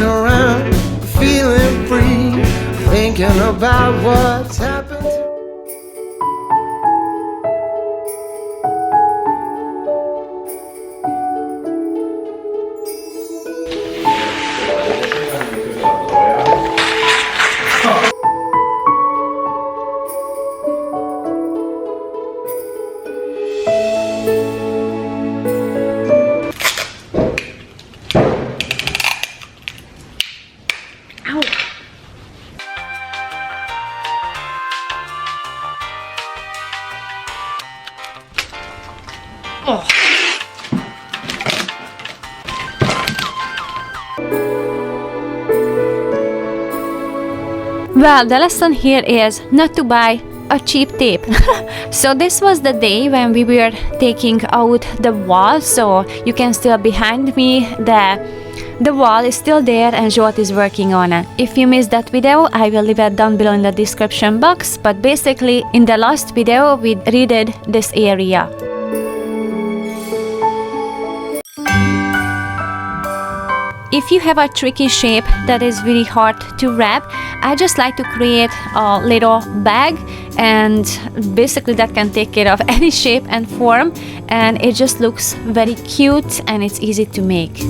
around, feeling free, thinking about what's happened. Well, the lesson here is not to buy a cheap tape. So this was the day when we were taking out the wall, so you can still behind me the wall is still there and Jot is working on it. If you missed that video, I will leave it down below in the description box, but basically in the last video we redid this area. If you have a tricky shape that is really hard to wrap, I just like to create a little bag, and basically that can take care of any shape and form, and it just looks very cute and it's easy to make.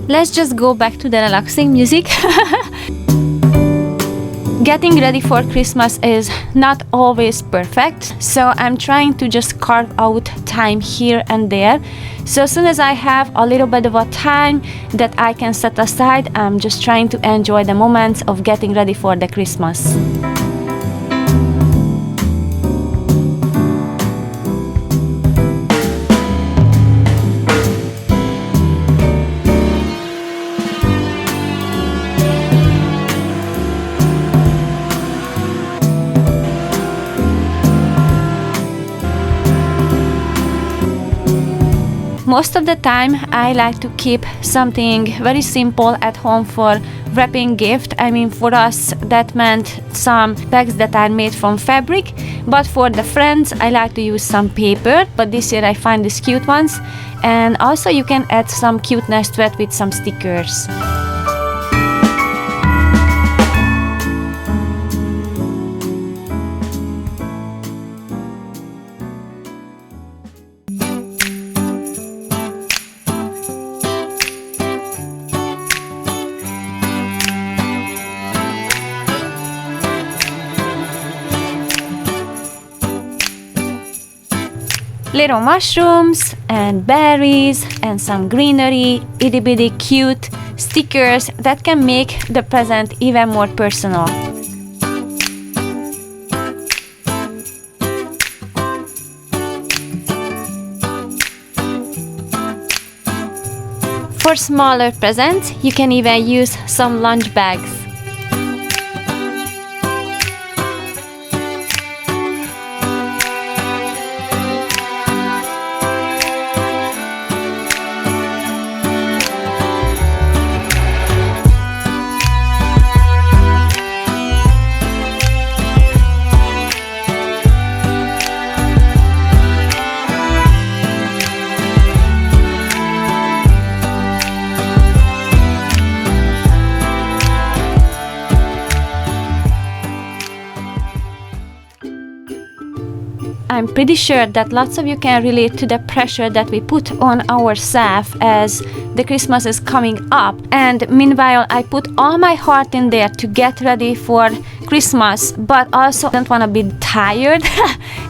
Let's just go back to the relaxing music. Getting ready for Christmas is not always perfect, so I'm trying to just carve out time here and there. So as soon as I have a little bit of a time that I can set aside, I'm just trying to enjoy the moments of getting ready for the Christmas. Most of the time I like to keep something very simple at home for wrapping gift. I mean, for us that meant some bags that are made from fabric, but for the friends I like to use some paper, but this year I find these cute ones, and also you can add some cuteness to it with some stickers. Little mushrooms and berries and some greenery, itty bitty cute stickers that can make the present even more personal. For smaller presents, you can even use some lunch bags. I'm pretty sure that lots of you can relate to the pressure that we put on ourselves as the Christmas is coming up, and meanwhile I put all my heart in there to get ready for Christmas, but also don't want to be tired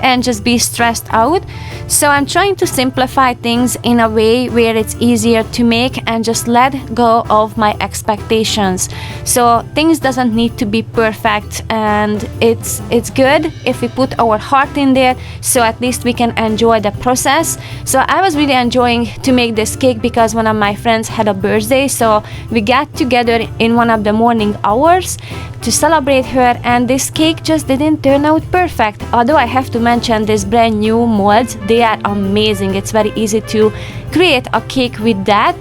and just be stressed out. So I'm trying to simplify things in a way where it's easier to make and just let go of my expectations. So things doesn't need to be perfect, and it's good if we put our heart in there, so at least we can enjoy the process. So I was really enjoying to make this cake because one of my friends had a birthday, so we got together in one of the morning hours to celebrate her, and this cake just didn't turn out perfect. Although I have to mention these brand new molds, they are amazing. It's very easy to create a cake with that.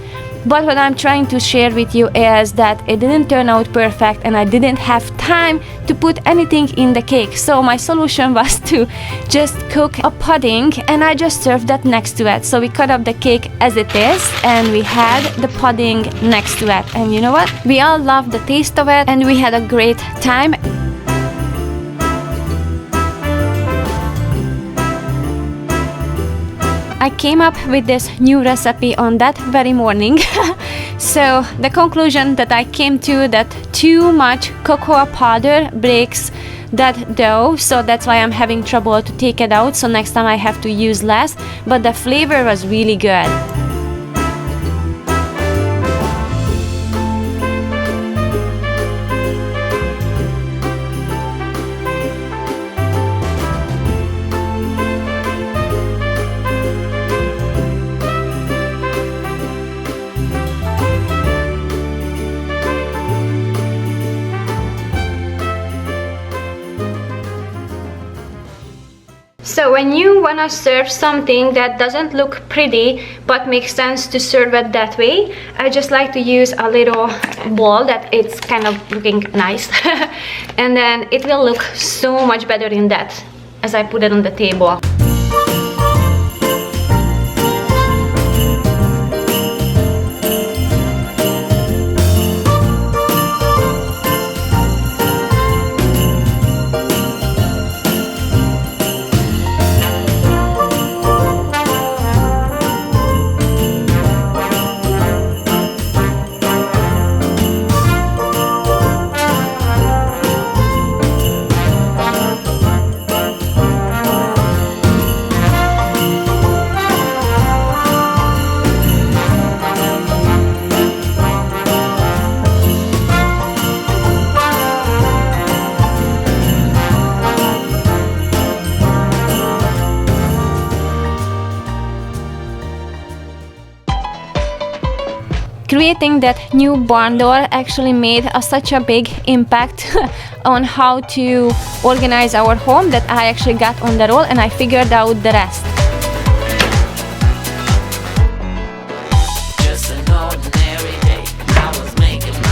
But what I'm trying to share with you is that it didn't turn out perfect and I didn't have time to put anything in the cake. So my solution was to just cook a pudding, and I just served that next to it. So we cut up the cake as it is and we had the pudding next to it. And you know what? We all loved the taste of it and we had a great time. I came up with this new recipe on that very morning. So the conclusion that I came to, that too much cocoa powder breaks that dough, so that's why I'm having trouble to take it out. So next time I have to use less, but the flavor was really good. So when you wanna serve something that doesn't look pretty but makes sense to serve it that way, I just like to use a little bowl that it's kind of looking nice and then it will look so much better in that as I put it on the table. Creating that new barn door actually made such a big impact on how to organize our home that I actually got on the roll and I figured out the rest. Just an ordinary day. I was making my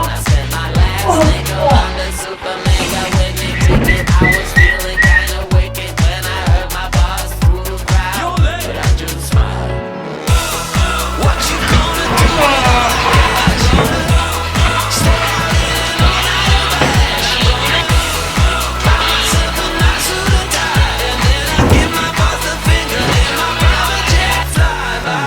I spent my last nickel on the super mega winning ticket. I was feeling kinda wicked when I heard my boss through the crowd, but I just smiled. What you gonna do? Stay out in all night in the hash. Buy myself a nice suit and tie, and then I give my boss the finger in my private jet flyby.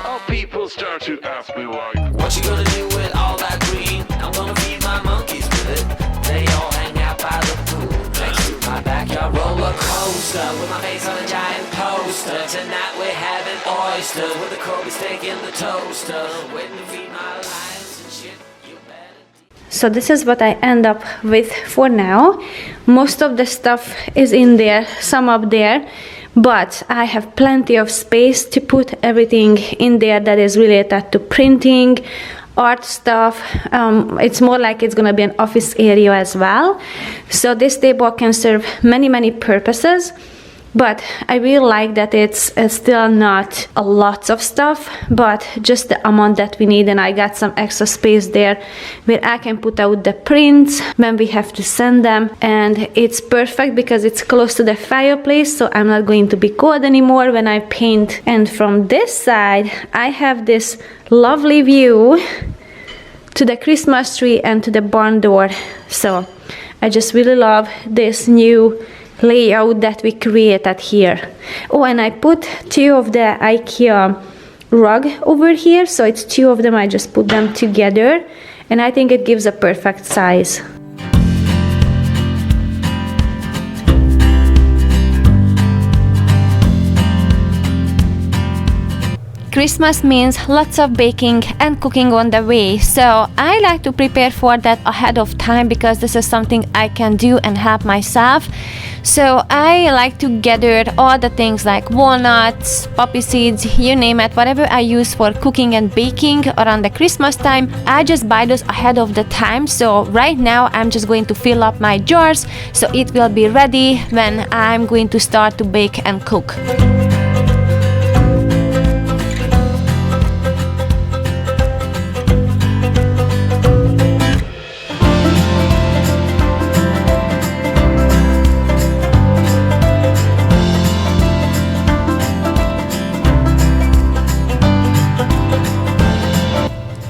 How people start to ask me like, What you gonna do with all that green? I'm gonna feed my monkeys with it. They all hang out by the pool next to my backyard roller coaster with my face on a giant poster. Tonight we're having oysters with the Kobe steak in the toaster. Waiting to feed my lions and shit. You better. So this is what I end up with for now. Most of the stuff is in there, some up there, but I have plenty of space to put everything in there that is related to printing, art stuff. It's more like it's gonna be an office area as well. So this table can serve many purposes. But I really like that it's still not a lot of stuff, but just the amount that we need, and I got some extra space there where I can put out the prints when we have to send them, and it's perfect because it's close to the fireplace, so I'm not going to be cold anymore when I paint. And from this side I have this lovely view to the Christmas tree and to the barn door. So I just really love this new layout that we created here. Oh, and I put two of the IKEA rug over here, so it's two of them. I just put them together and I think it gives a perfect size. Christmas means lots of baking and cooking on the way, so I like to prepare for that ahead of time because this is something I can do and help myself. So I like to gather all the things like walnuts, poppy seeds, you name it, whatever I use for cooking and baking around the Christmas time, I just buy those ahead of the time. So right now I'm just going to fill up my jars so it will be ready when I'm going to start to bake and cook.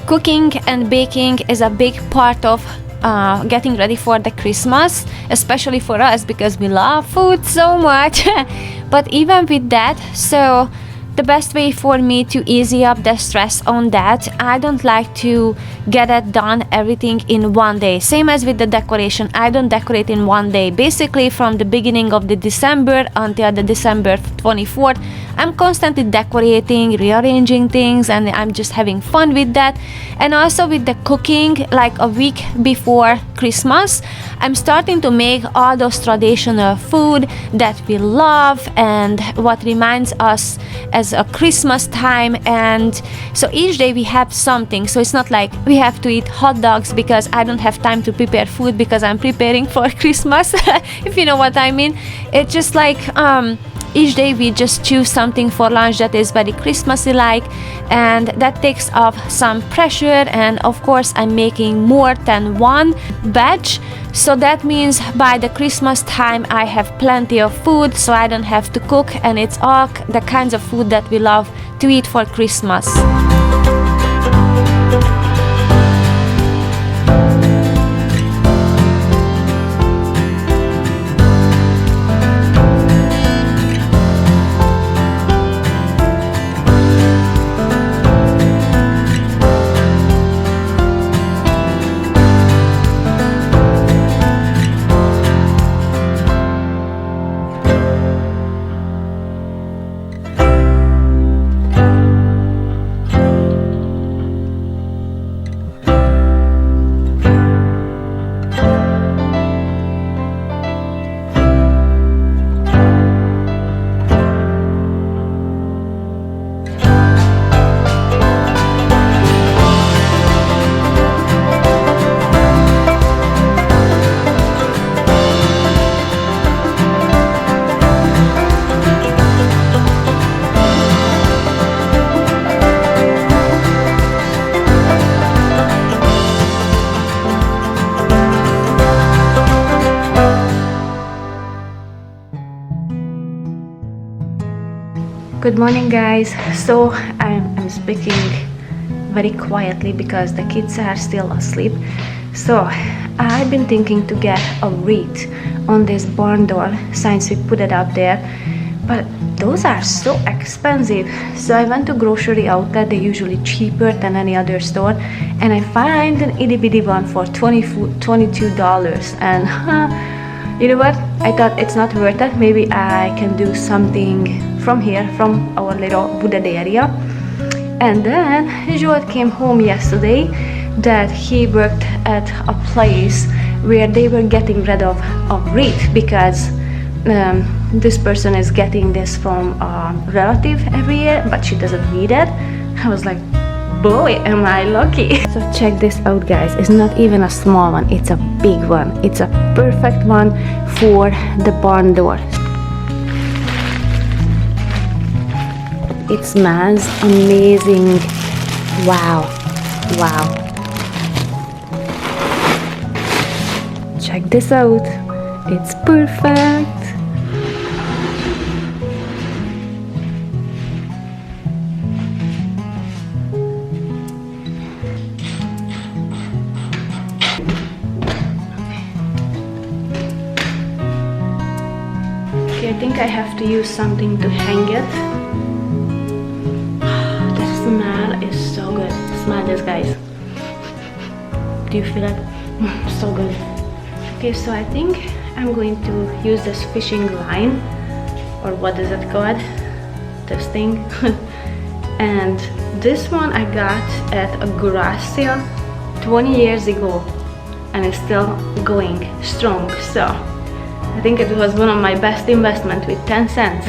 Cooking and baking is a big part of getting ready for the Christmas, especially for us because we love food so much. But even with that, so the best way for me to easy up the stress on that, I don't like to get it done everything in one day. Same as with the decoration, I don't decorate in one day. Basically from the beginning of the December until the December 24th, I'm constantly decorating, rearranging things, and I'm just having fun with that. And also with the cooking, like a week before Christmas, I'm starting to make all those traditional food that we love and what reminds us as a Christmas time. And so each day we have something, so it's not like we have to eat hot dogs because I don't have time to prepare food because I'm preparing for Christmas. If you know what I mean. It's just like each day we just choose something for lunch that is very Christmassy like, and that takes off some pressure. And of course I'm making more than one batch, so that means by the Christmas time I have plenty of food, so I don't have to cook, and it's all the kinds of food that we love to eat for Christmas. Good morning guys. So I'm speaking very quietly because the kids are still asleep. So I've been thinking to get a wreath on this barn door since we put it up there, but those are so expensive. So I went to grocery outlet, they're usually cheaper than any other store, and I find an itty bitty one for $22. And you know what, I thought it's not worth it. Maybe I can do something from here, from our little wooded area. And then Joel came home yesterday that he worked at a place where they were getting rid of wreath because this person is getting this from a relative every year, but she doesn't need it. I was like, boy, am I lucky. So check this out guys, it's not even a small one, it's a big one. It's a perfect one for the barn door. It smells amazing. Wow. Check this out, it's perfect. Okay, I think I have to use something to hang it. The smell is so good. Smell this guys. Do you feel it? So good. Okay, so I think I'm going to use this fishing line, or what is it called? This thing. and this one I got at a garage sale 20 years ago, and it's still going strong. So I think it was one of my best investment with 10 cents.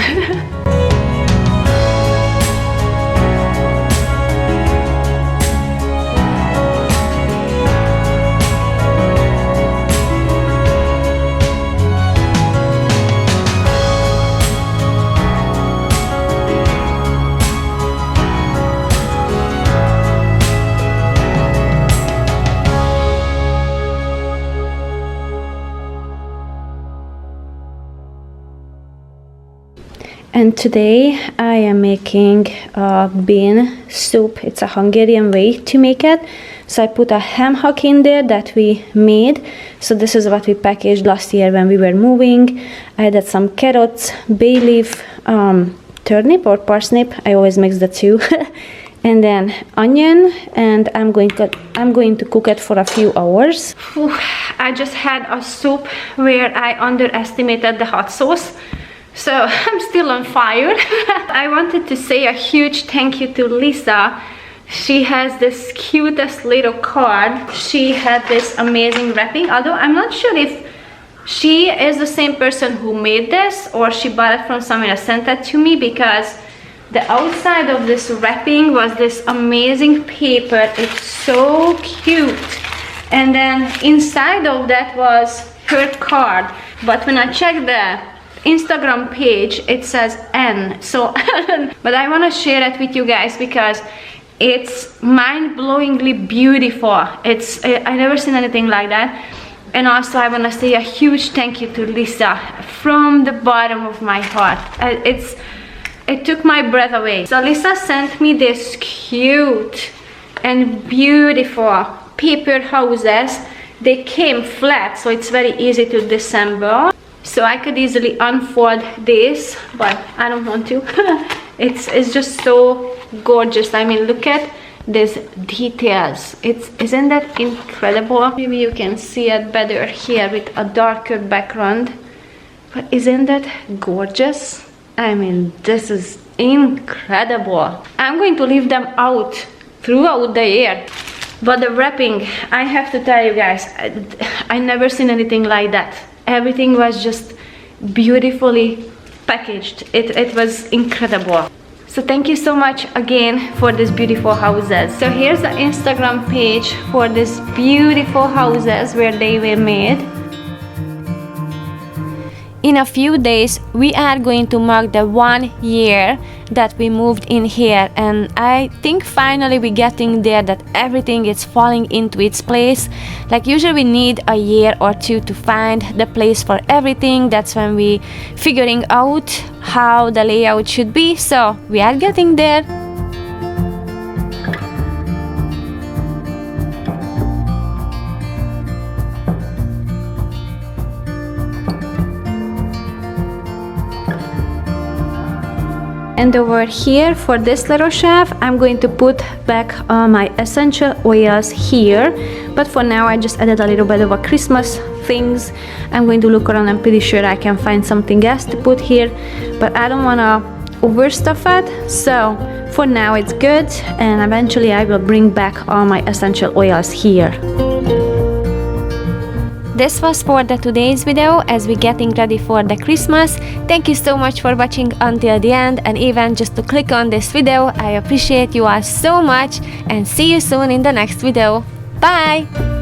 And today I am making a bean soup. It's a Hungarian way to make it. So I put a ham hock in there that we made. So this is what we packaged last year when we were moving. I added some carrots, bay leaf, turnip or parsnip. I always mix the two. And then onion, and I'm going to cook it for a few hours. I just had a soup where I underestimated the hot sauce. So I'm still on fire. I wanted to say a huge thank you to Lisa. She has this cutest little card. She had this amazing wrapping, although I'm not sure if she is the same person who made this or she bought it from somewhere and sent it to me, because the outside of this wrapping was this amazing paper. It's so cute. And then inside of that was her card. But when I checked the Instagram page, it says N. So but I want to share it with you guys because it's mind-blowingly beautiful. I never seen anything like that. And also I want to say a huge thank you to Lisa from the bottom of my heart. It took my breath away. So Lisa sent me this cute and beautiful paper houses. They came flat, so it's very easy to disassemble. So I could easily unfold this, but I don't want to. It's just so gorgeous. I mean, look at these details. Isn't that incredible? Maybe you can see it better here with a darker background. But isn't that gorgeous? I mean, this is incredible. I'm going to leave them out throughout the year. But the wrapping, I have to tell you guys, I never seen anything like that. Everything was just beautifully packaged. It was incredible. So thank you so much again for these beautiful houses. So here's the Instagram page for these beautiful houses where they were made. In a few days, we are going to mark the 1 year that we moved in here, and I think finally we're getting there, that everything is falling into its place. Like usually we need a year or two to find the place for everything. That's when we figuring out how the layout should be. So we are getting there. And over here for this little shelf, I'm going to put back my essential oils here. But for now, I just added a little bit of a Christmas things. I'm going to look around. I'm pretty sure I can find something else to put here, but I don't want to overstuff it. So for now, it's good. And eventually, I will bring back all my essential oils here. This was for the today's video as we're getting ready for the Christmas. Thank you so much for watching until the end, and even just to click on this video. I appreciate you all so much, and see you soon in the next video. Bye!